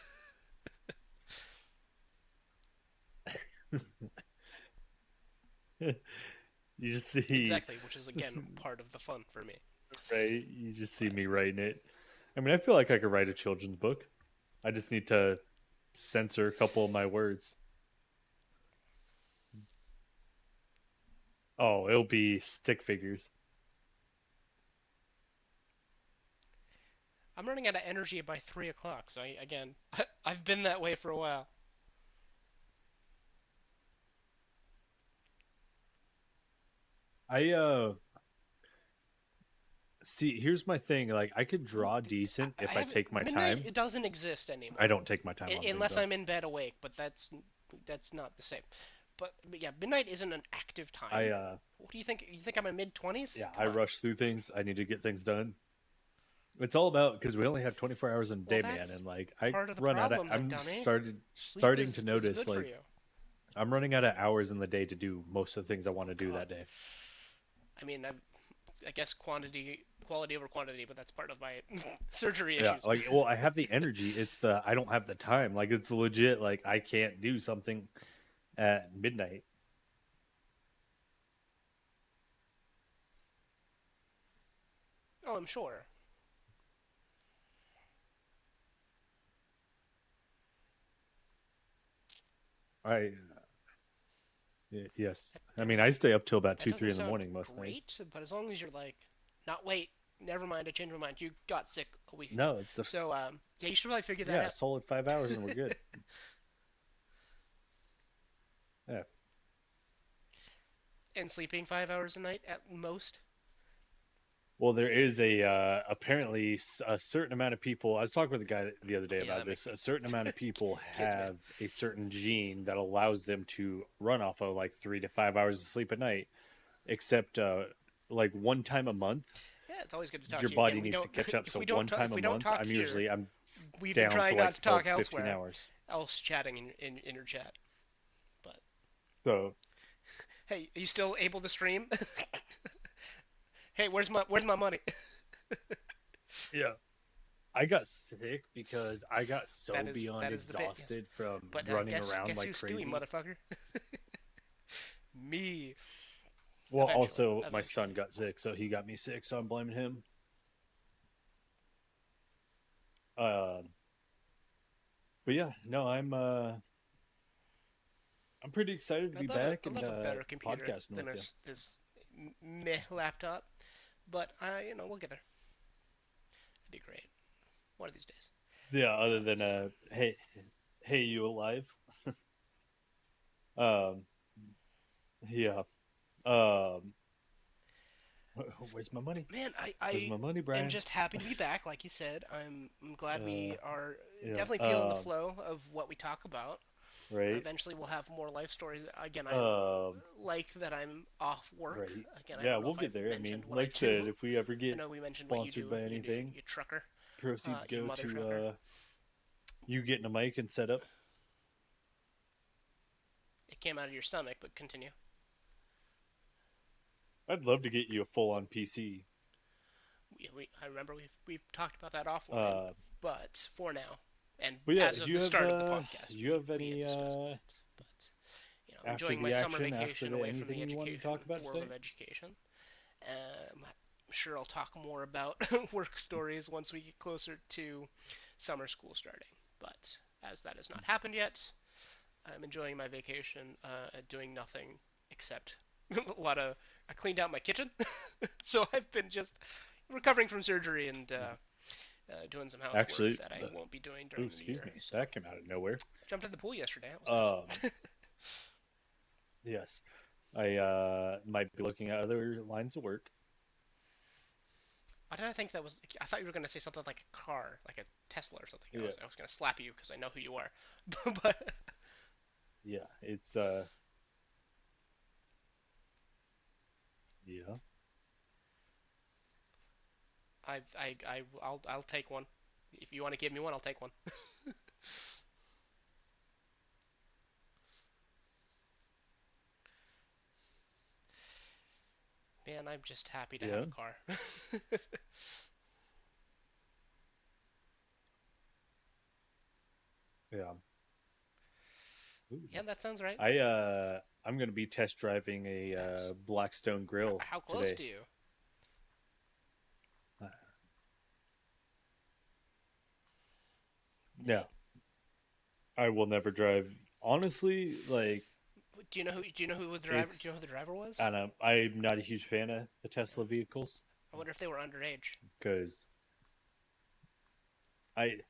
You just see, Exactly, which is again part of the fun for me. right? You just see But me writing it. I mean, I feel like I could write a children's book. I just need to censor a couple of my words. Oh, it'll be stick figures. I'm running out of energy by 3 o'clock. So again, I've been that way for a while. I see. Here's my thing. Like, I could Well, draw decent I if I have take my midnight. time. It doesn't exist I anymore, don't take my time on things unless though. I'm in bed awake. But that's not the same. But yeah, midnight isn't an active I time. What do you think? You think I'm in mid 20s? yeah, Come I on. rush through things. I need to get things done. It's all about because we only have 24 hours in a Well, day, man, that's and like I part of the run out of. problem, then, I'm dummy. Sleep starting to is notice good for like you. I'm running out of hours in the day to do most of the things I want to do God, that day. I mean, I guess quality over quantity, but that's part of my surgery Yeah, issues. like well, I have the energy. It's the I don't have the time. Like it's legit. Like I can't do something at midnight. Oh, I'm sure. I yes. I I mean, mean, I stay up till about that two, doesn't three in the sound morning most nights. great, but as long as you're like, not wait, never mind, I changed my mind. You got sick a week ago, No, it's the so yeah, you should probably figure that yeah, out. solid 5 hours and we're good. Yeah. And sleeping 5 hours a night at most. Well, there is a apparently a certain amount of people. I was talking with a guy the other day Yeah, about that makes this. A sense. certain amount of people Kids, man. have a certain gene that allows them to run off of like 3 to 5 hours of sleep at night. Except like one time a month, Yeah, it's always good to talk your to you again. body We needs to don't catch up. if So we don't one time if a we don't month, talk here, I'm we've been down for trying not like to 12 talk to 15 elsewhere, hours. else chatting in your chat. But So hey, are you still able to stream? Hey, where's my money? yeah, I got sick because I got That so is beyond that is the bit, yes. exhausted from But running around guess like who's Stewie, crazy. motherfucker? Me. Well, Eventually, also my son eventually. got sick, so he got me sick, so I'm blaming him. Um, but yeah, no, I'm pretty excited to be back I'd and love a better computer podcasting than with you. this meh laptop. But we'll get there. It'd be great one of these days. Yeah, other than But hey, you alive? Um, yeah. Um, where's my money? man, Where's I my money, am Brian? just happy to be back. Like you said, I'm glad Uh, we are yeah. definitely feeling the flow of what we talk about. Right. Eventually, we'll have more life stories. Again, I Um, like that I'm off work. right. Again, I Yeah, don't know we'll if get I've there. I mean, mentioned what I like I said, do. if we ever I get know we mentioned what you sponsored do. by You do anything, you trucker, proceeds you go mother to trucker. you getting a mic and set up. It came out of your stomach, but continue. I'd love to get you a full on PC. I remember we've talked about that offline, Uh, but for now, and but yeah, as of the start of the podcast, do you have we had any discussed that. But after enjoying my the summer action, after vacation the away from the anything you want to education talk about world today? of education. I'm sure I'll talk more about work stories once we get closer to summer school starting. But as that has not happened yet, I'm enjoying my vacation, doing nothing except a lot of. I cleaned out my kitchen, so I've been just recovering from surgery and doing some housework Actually, that I won't be doing oh, during the excuse year. me, So that came out of nowhere. jumped in the pool yesterday. That was Um, nice. yes, I might be looking at other lines of work. Why did I think that was? I thought you were going to say something like a car, like a Tesla or something. Yeah, I was going to slap you because I know who you are. But yeah, it's yeah, I'll take one. If you want to give me one, I'll take one. Man, I'm just happy to have yeah, a car. yeah. Ooh. Yeah, that sounds right. I'm gonna be test driving a That's Blackstone grill how close today. to you? Uh, Man, yeah, I will never drive. Honestly, like do you know who the driver? Do you it's know who the driver was? I don't know. I'm not a huge fan of the Tesla vehicles I wonder if they were underage. because I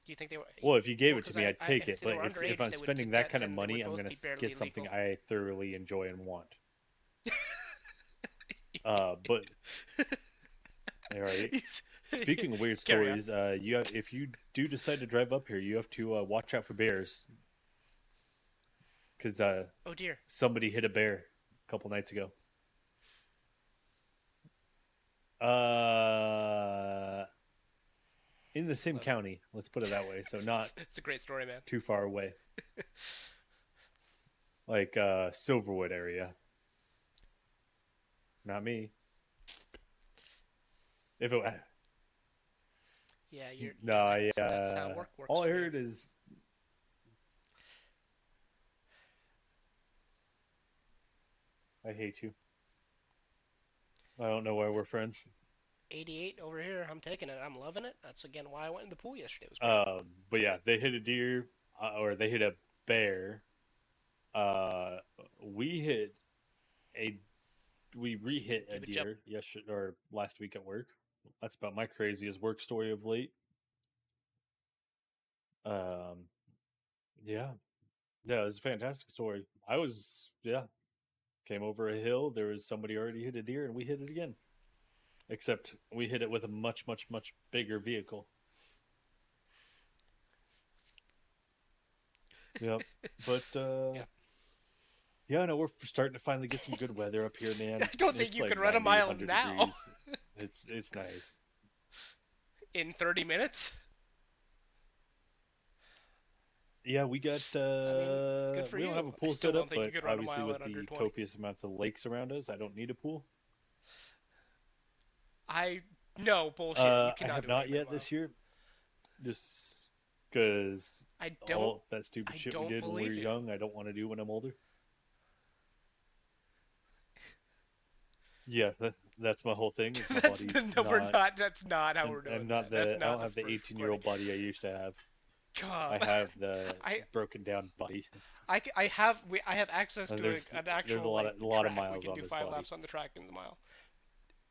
Do you think they were? well, if you gave Well, it to because me, I'd take if it. they But were if underage, I'm they would spending that kind of then they money, would I'm both gonna be barely get something legal. I thoroughly enjoy and want. But all right. Speaking of weird Carry on. stories, if you do decide to drive up here, you have to watch out for bears because Oh dear. somebody hit a bear a couple nights ago. Uh, in the I same love it. county, let's put it that way. So not It's a great story, man. too far away, like Silverwood area. Not me. If it, Yeah, no, that's how work works all I for you. heard is I hate you. I don't know why we're friends. 88 over here. I'm taking it. I'm loving it. That's again why I went in the pool yesterday. It was great. But yeah, they hit a deer, or they hit a bear. Uh, we hit a we re-hit a You would jump. deer yesterday or last week at work. That's about my craziest work story of late. Um, yeah, yeah, it was a fantastic story. Came over a hill. There was somebody already hit a deer, and we hit it again. Except we hit it with a much, much, much bigger vehicle. Yep. But Yeah. yeah, no, we're starting to finally get some good weather up here, I man. don't think It's you like could run a 90, mile 100 now degrees. It's nice. in 30 minutes. Yeah, we got I mean, good for we don't have a you. I pool still set don't up, think you but could run a obviously mile with in under the 20. copious amounts of lakes around us, I don't need a pool. I no bullshit. You I cannot have do an not 8 minute yet mile. this year, just because I don't. all that stupid I shit we don't did when we were believe you. young, I don't want to do when I'm older. Yeah, that's my whole thing. Is my That's body's no, we're not, not. That's not how we're I'm doing not that. That's the, I not don't the have the first 18-year recording. old body I used to have. I God, have the I broken down body. I have access to an There's actual a like lot of track. We miles can on do this five body. laps on the track in the mile.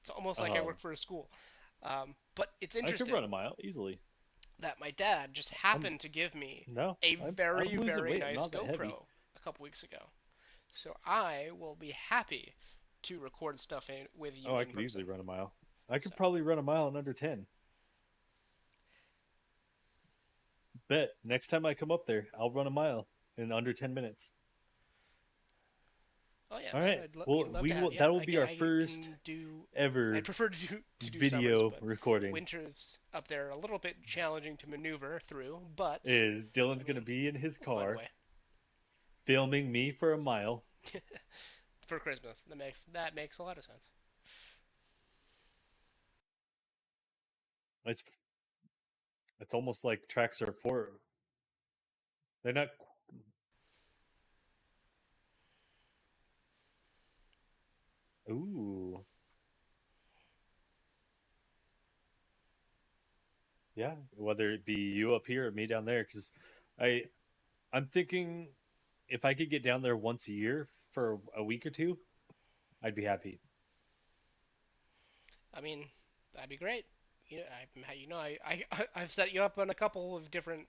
It's almost like I Um, work for a school. But it's I could run a interesting mile easily. that my dad just I'm happened to give me no, a I'm very losing very weight. I'm nice not that heavy. GoPro a couple weeks ago. So I will be happy to record stuff with Oh, you I in could easily person. run a mile. I So could probably run a mile in under 10. Bet next time I come up there, I'll run a mile in under 10 minutes. oh yeah, All man, right. we'd Well, love to have you. that will be our I first can do. I'd ever prefer to do summers, video but recording. winter's up there a little bit challenging to maneuver through. But Is Dylan's I going to mean, be in his we'll find a car way. filming me for a mile. For Christmas. That makes a lot of sense. It's it's almost like tracks are for they're not. Ooh, yeah. Whether it be you up here or me down there, because I I'm thinking if I could get down there once a year for a week or two, I'd be happy. I mean, that'd be great. I've set you up on a couple of different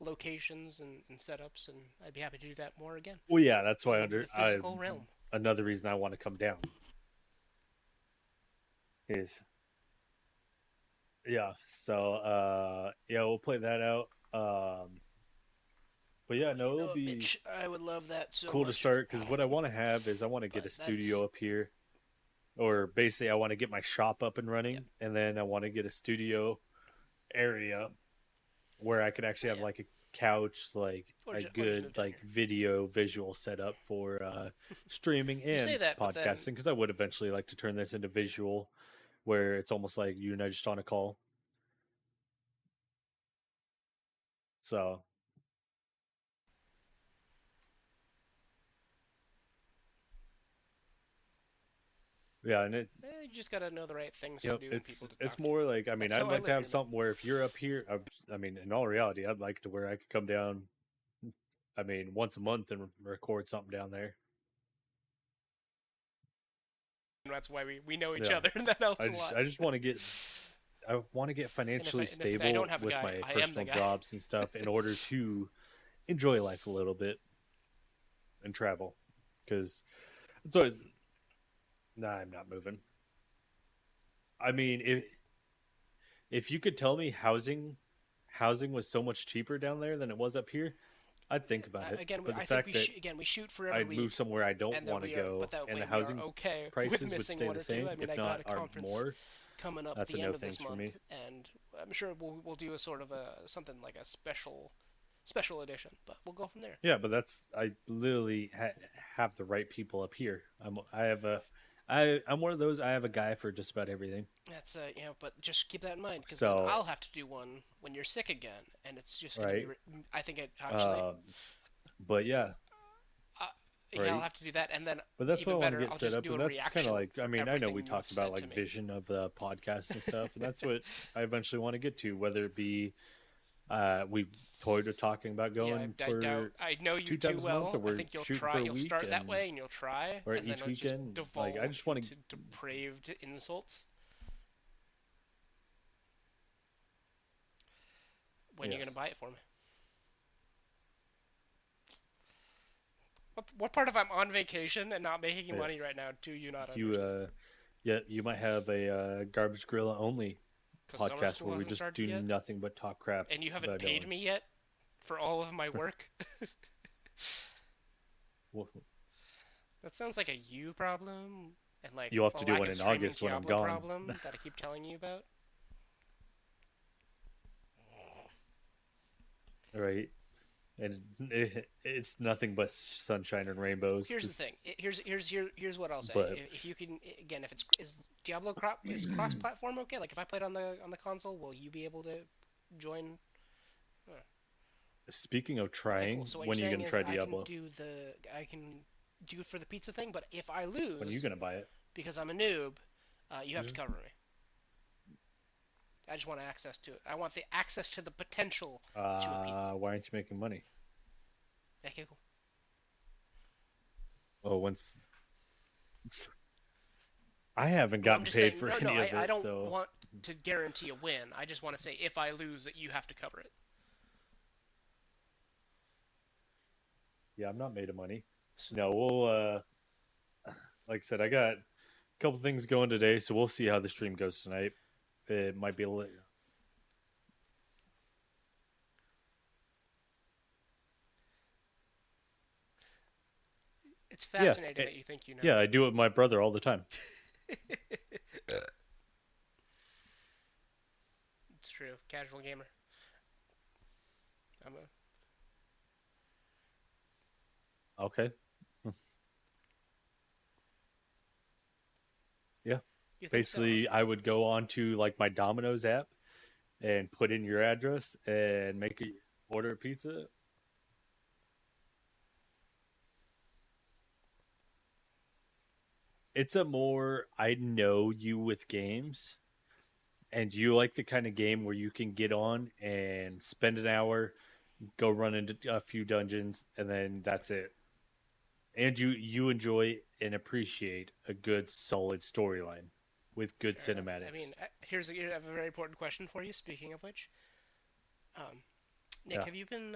locations and setups, and I'd be happy to do that more again Well, yeah, that's why in the I physical realm. another reason I want to come down is yeah. So yeah, we'll play that out. But yeah, Well, no, you it'll know what, be Mitch? I would love that so cool to much. start because what I want to have is I want to get But a that's studio up here, or basically I want to get my shop up and yeah, running, and then I want to get a studio area where I could actually have yeah. like a couch, like Or a just move good down like here. video visual setup for streaming You say and that, but then podcasting because I would eventually like to turn this into visual, where it's almost like you and I just on a call. So yeah, and you just gotta know the right things to do and people to it's talk to. more like I mean That's I'd how I like to live have here, man. something where if you're up here, I mean in all reality I'd like to where I could come down. I mean once a month and record something down there. And that's why we know each Yeah, other, and that helps a lot. I just want to get I want to get And if I financially and if I don't stable have a with guy, my I am the personal guy. jobs and stuff in order to enjoy life a little bit and travel. Because it's always, nah, I'm not moving. I mean, if you could tell me housing was so much cheaper down there than it was up here, I'd think about it. Again, But the I think fact that we shoot for every I'd move week, somewhere I don't and then want to we are, but go that and way the we are housing okay with prices would missing stay one the or two. same, I mean, if I got not a are conference more, coming up that's a the no end of this thanks for month, me. and I'm sure we'll do a sort of a something like a special edition, but we'll go from there. Yeah, but that's I literally have the right people up here. I'm one of those. I have a guy for just about everything. That's but just keep that in mind because then So I'll have to do one when you're sick again, and it's just gonna be. right, I think it actually. um, but yeah, Uh, yeah, I'll right. have to do that, and then But that's what I even want to better, get I'll set just up, do and a that's kind of reaction like. I for mean, I know we everything you've talked about said to like me. vision of the podcast and stuff, and that's what I eventually want to get to. Whether it be, we've toyed with talking about Yeah, going I doubt. for I know you two too times a month, or well. I we're think you'll shooting try. for a You'll week, start that and way, and you'll try, or and then each it'll just weekend. Like I devolve just want to. into depraved insults. When are you gonna Yes. buy it for me? What part of I'm on vacation and not making money Yes. right now do you not You understand? yeah, you might have a garbage gorilla only Because summer podcast school where we hasn't just started do yet, nothing but talk crap and you haven't about paid Dylan. me yet for all of my work. Well, That sounds like a you problem and like you'll have a to do lack one of in streaming August when I'm Diablo gone. problem that I keep telling you about. Right? And it's nothing but sunshine and rainbows. Here's the thing. Here's what I'll say. But If you can again, if it's is Diablo is cross platform okay? Like if I played on the console, will you be able to join? Huh. speaking of Okay, cool. trying, So what you're when are you saying gonna is try Diablo? I can do it for the pizza thing, but if I When are you lose gonna buy it? because I'm a noob, you have to Just, cover me. I just want access to it. I want the access to the potential to a pizza. why aren't you making money? Okay, cool. Oh, once I haven't Well, I'm gotten just paid saying, for no, any of I it, don't so want to guarantee a win. I just want to say if I lose, that you have to cover it. yeah, I'm not made of money. So, No, we'll like I said, I got a couple things going today, so we'll see how the stream goes tonight. It might be a little. it's Yeah, fascinating that you think you know. yeah, I do it with my brother all the time. It's true. Casual gamer. I'm a. Okay. Yeah. You think so, huh? Basically, I would go on to like my Domino's app and put in your address and make a order a pizza. It's a more I know you with games, and you like the kind of game where you can get on and spend an hour, go run into a few dungeons, and then that's it. And you enjoy and appreciate a good solid storyline with good Fair enough. I cinematics. mean, I have a very important question for you. Speaking of which, um, Nick, Yeah. have you been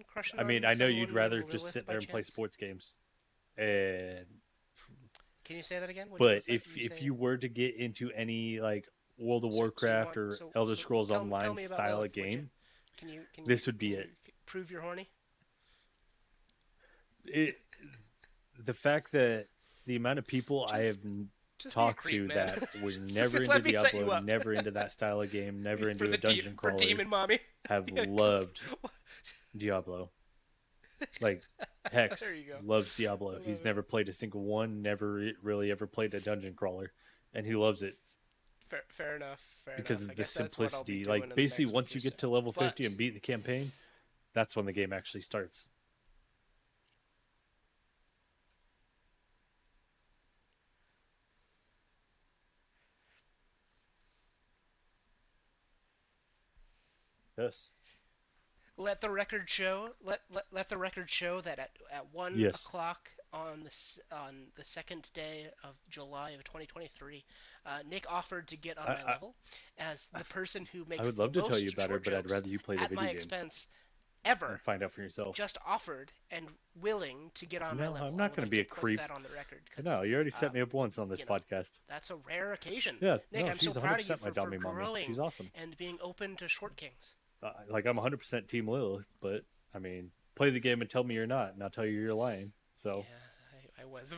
crushing I mean, on I know you'd someone rather named just Lilith sit by there and play chance? sports games. And Can you say that again? but What's that? Did you if say? you were to get into any like World of So you Warcraft want or Elder Scrolls tell Online me about style of Lilith, would you? game, Can this would be you it. prove you're horny? it the fact that the amount of people I have Just just be a talked creep, to man. that were never Just into let me set Diablo, you up never into that style of game, never into a dungeon for crawler, demon mommy. have Yeah, loved Diablo. Like there Hex you go. loves I Diablo. love He's it. never played a single one, never really ever played a dungeon crawler, and he loves it Fair enough. Fair because enough. I of the guess that's what I'll be simplicity. doing Like in the basically next week once or you so. get to level 50 But and beat the campaign, that's when the game actually starts. Yes. let the record show let the record show that at one Yes, o'clock on the second day of July of 2023, Nick offered to get on my I, level as the person who I makes would the love to tell most you about her, short but I'd jokes rather you play the at video my game expense and ever. find out for yourself. Just offered and willing to get on my No, I'm level. I not would going to like be to a put creep. that on the record because No, you already set me up once on this you know podcast. that's a rare occasion. Yeah, Nick, no, I'm so she's proud of you 100% my for dummy mommy. She's growing awesome. and being open to short kings. Like I'm 100% Team Lilith, but I mean, play the game and tell me you're not, and I'll tell you you're lying. Yeah, So, I was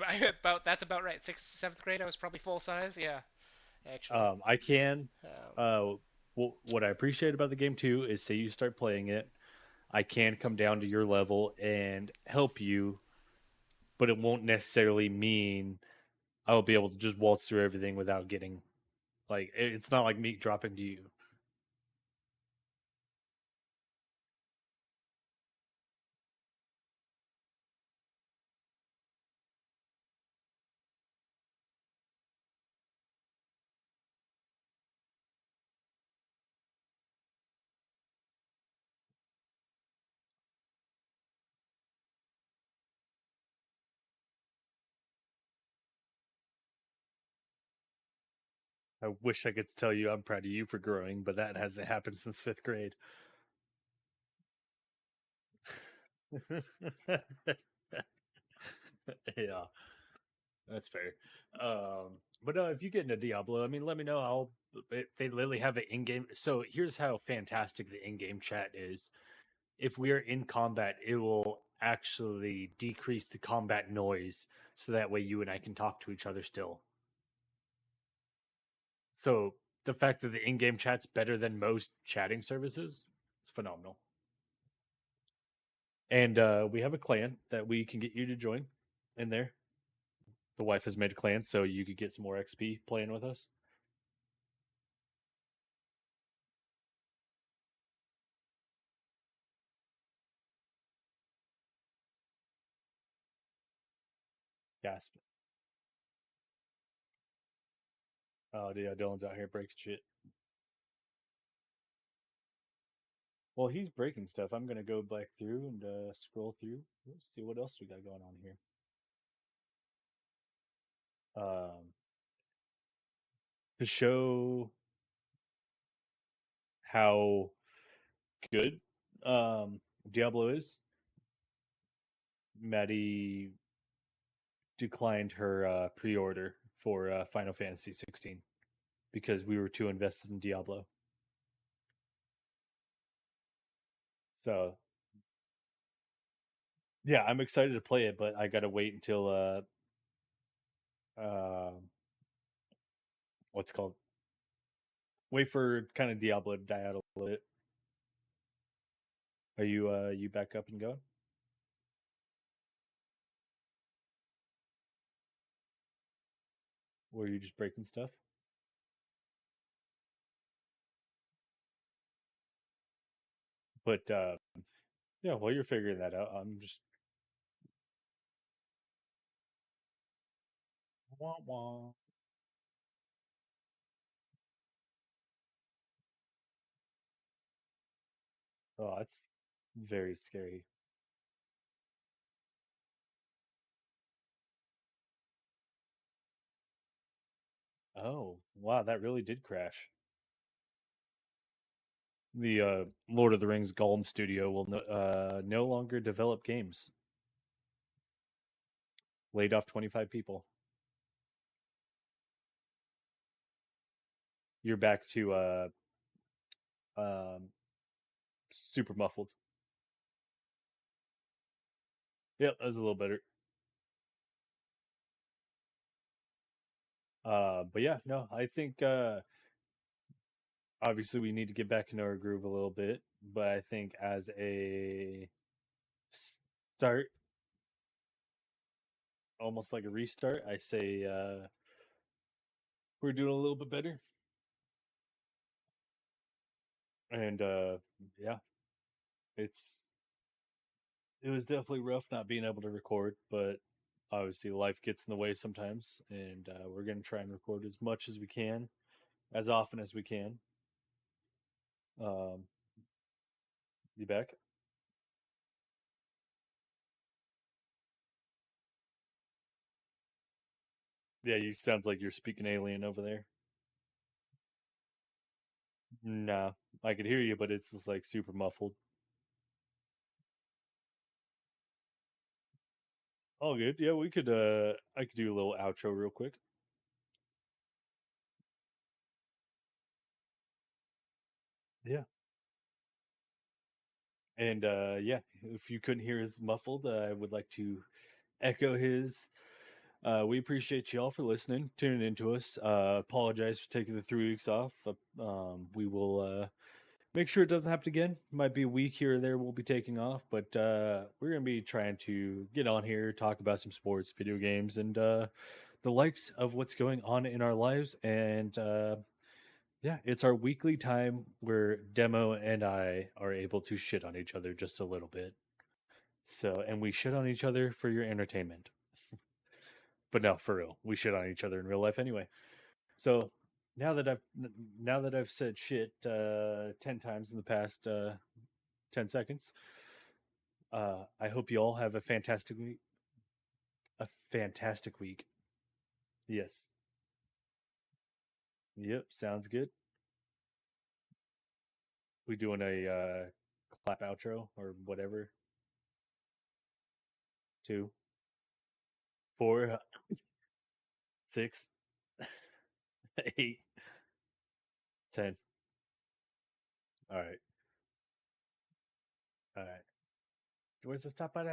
that's about right. Sixth, seventh grade, I was probably full size. Yeah, actually. I can. Um, Uh, what I appreciate about the game too is, say you start playing it, I can come down to your level and help you, but it won't necessarily mean I'll be able to just waltz through everything without getting like it's not like me dropping to you. I wish I could tell you I'm proud of you for growing, but that hasn't happened since fifth grade. Yeah, that's fair. But no, if you get into Diablo, I mean, let me know. They literally have an in-game. So here's how fantastic the in-game chat is. If we are in combat, it will actually decrease the combat noise, so that way you and I can talk to each other still. So the fact that the in-game chat's better than most chatting services, it's phenomenal. And we have a clan that we can get you to join in there. The wife has made a clan, so you could get some more XP playing with us. Gasp. Oh, yeah, Dylan's out here breaking shit. Well, he's breaking stuff. I'm gonna go back through and scroll through. Let's see what else we got going on here. Um, to show how good Diablo is, Maddie declined her pre-order for Final Fantasy 16 because we were too invested in Diablo. So yeah, I'm excited to play it, but I gotta wait until uh, what's it called? Wait for kind of Diablo to die out a little bit. Are you back up and going? Or are you just breaking stuff? But yeah, while you're figuring that out, I'm just wah, wah. Oh, that's very scary. Oh, wow, that really did crash. The Lord of the Rings Gollum studio will no longer develop games. Laid off 25 people. You're back to um, super muffled. Yep, that was a little better. But yeah, no, I think obviously we need to get back into our groove a little bit. But I think as a start, almost like a restart, I say we're doing a little bit better. And yeah, it's it was definitely rough not being able to record, but obviously life gets in the way sometimes, and we're gonna try and record as much as we can, as often as we can. Um, you back? Yeah, you sounds like you're speaking alien over there. Nah, I could hear you, but it's just like super muffled. All good. Yeah, we could. I could do a little outro real quick. Yeah, and yeah, if you couldn't hear his muffled, I would like to echo his. We appreciate you all for listening, tuning into us. Apologize for taking the 3 weeks off. We will make sure it doesn't happen again. Might be a week here or there we'll be taking off, but we're going to be trying to get on here, talk about some sports, video games, and the likes of what's going on in our lives. And yeah, it's our weekly time where Demo and I are able to shit on each other just a little bit. So, and we shit on each other for your entertainment. But no, for real, we shit on each other in real life anyway. So now that I've said shit 10 times in the past 10 seconds, I hope you all have a fantastic week. A fantastic week. Yes. Yep. Sounds good. We doing a clap outro or whatever. 2, 4, 6, 8, 10. All right. All right. Where's the stop button?